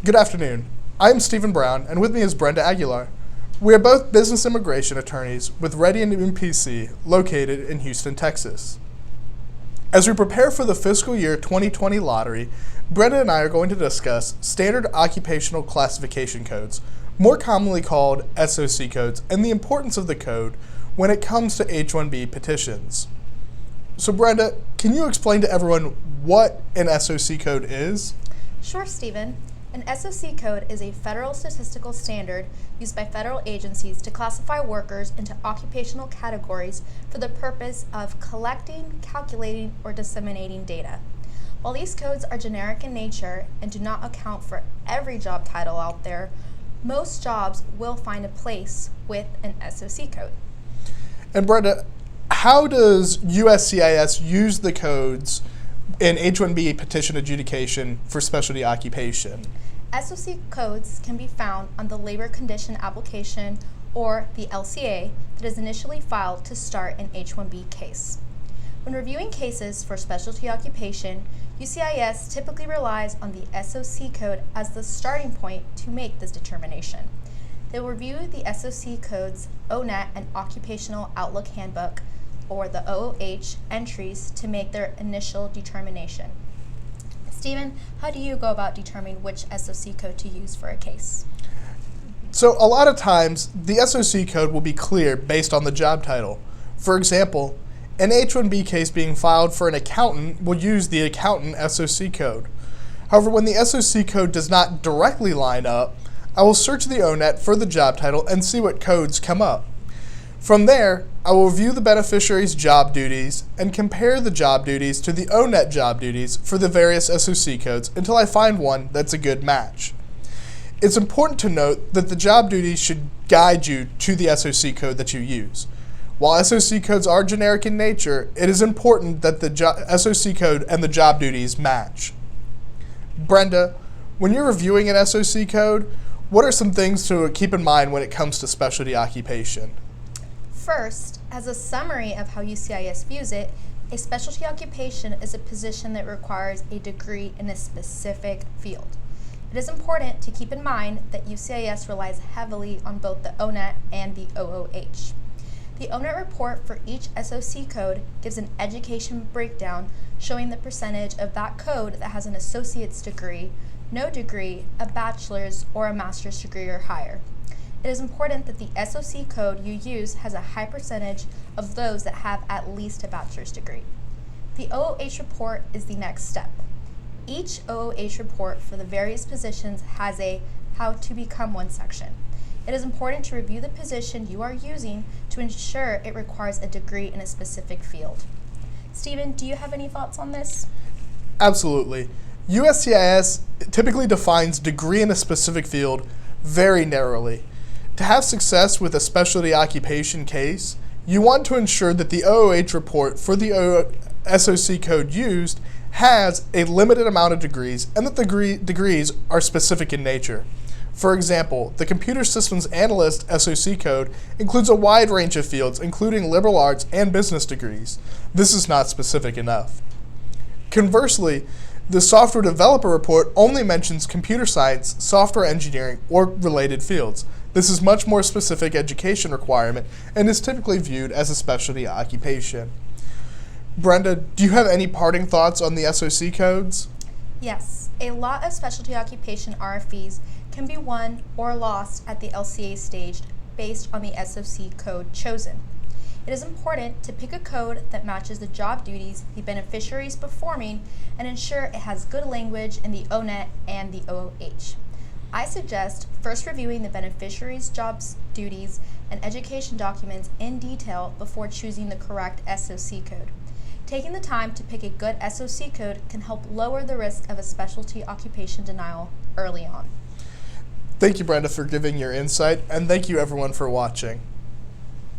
Good afternoon. I am Stephen Brown, and with me is Brenda Aguilar. We are both business immigration attorneys with REDDY NEUMANN PC, located in Houston, Texas. As we prepare for the fiscal year 2020 lottery, Brenda and I are going to discuss standard occupational classification codes, more commonly called SOC codes, and the importance of the code when it comes to H-1B petitions. So Brenda, can you explain to everyone what an SOC code is? Sure, Stephen. An SOC code is a federal statistical standard used by federal agencies to classify workers into occupational categories for the purpose of collecting, calculating, or disseminating data. While these codes are generic in nature and do not account for every job title out there, most jobs will find a place with an SOC code. And Brenda, how does USCIS use the codes in H-1B petition adjudication for specialty occupation? SOC codes can be found on the labor condition application or the LCA that is initially filed to start an H-1B case. When reviewing cases for specialty occupation, USCIS typically relies on the SOC code as the starting point to make this determination. They will review the SOC code's ONET and Occupational Outlook Handbook, or the OOH, entries to make their initial determination. Stephen, how do you go about determining which SOC code to use for a case? So a lot of times, the SOC code will be clear based on the job title. For example, an H-1B case being filed for an accountant will use the accountant SOC code. However, when the SOC code does not directly line up, I will search the ONET for the job title and see what codes come up. From there, I will review the beneficiary's job duties and compare the job duties to the ONET job duties for the various SOC codes until I find one that's a good match. It's important to note that the job duties should guide you to the SOC code that you use. While SOC codes are generic in nature, it is important that the SOC code and the job duties match. Brenda, when you're reviewing an SOC code, what are some things to keep in mind when it comes to specialty occupation? First, as a summary of how USCIS views it, a specialty occupation is a position that requires a degree in a specific field. It is important to keep in mind that USCIS relies heavily on both the ONET and the OOH. The ONET report for each SOC code gives an education breakdown showing the percentage of that code that has an associate's degree, no degree, a bachelor's, or a master's degree or higher. It is important that the SOC code you use has a high percentage of those that have at least a bachelor's degree. The OOH report is the next step. Each OOH report for the various positions has a How to Become One section. It is important to review the position you are using to ensure it requires a degree in a specific field. Stephen, do you have any thoughts on this? Absolutely. USCIS typically defines degree in a specific field very narrowly. To have success with a specialty occupation case, you want to ensure that the OOH report for the SOC code used has a limited amount of degrees and that the degrees are specific in nature. For example, the Computer Systems Analyst SOC code includes a wide range of fields, including liberal arts and business degrees. This is not specific enough. Conversely, the Software Developer Report only mentions computer science, software engineering, or related fields. This is much more specific education requirement and is typically viewed as a specialty occupation. Brenda, do you have any parting thoughts on the SOC codes? Yes, a lot of specialty occupation RFEs can be won or lost at the LCA stage based on the SOC code chosen. It is important to pick a code that matches the job duties the beneficiary is performing and ensure it has good language in the ONET and the OOH. I suggest first reviewing the beneficiary's job duties and education documents in detail before choosing the correct SOC code. Taking the time to pick a good SOC code can help lower the risk of a specialty occupation denial early on. Thank you, Brenda, for giving your insight, and thank you everyone for watching.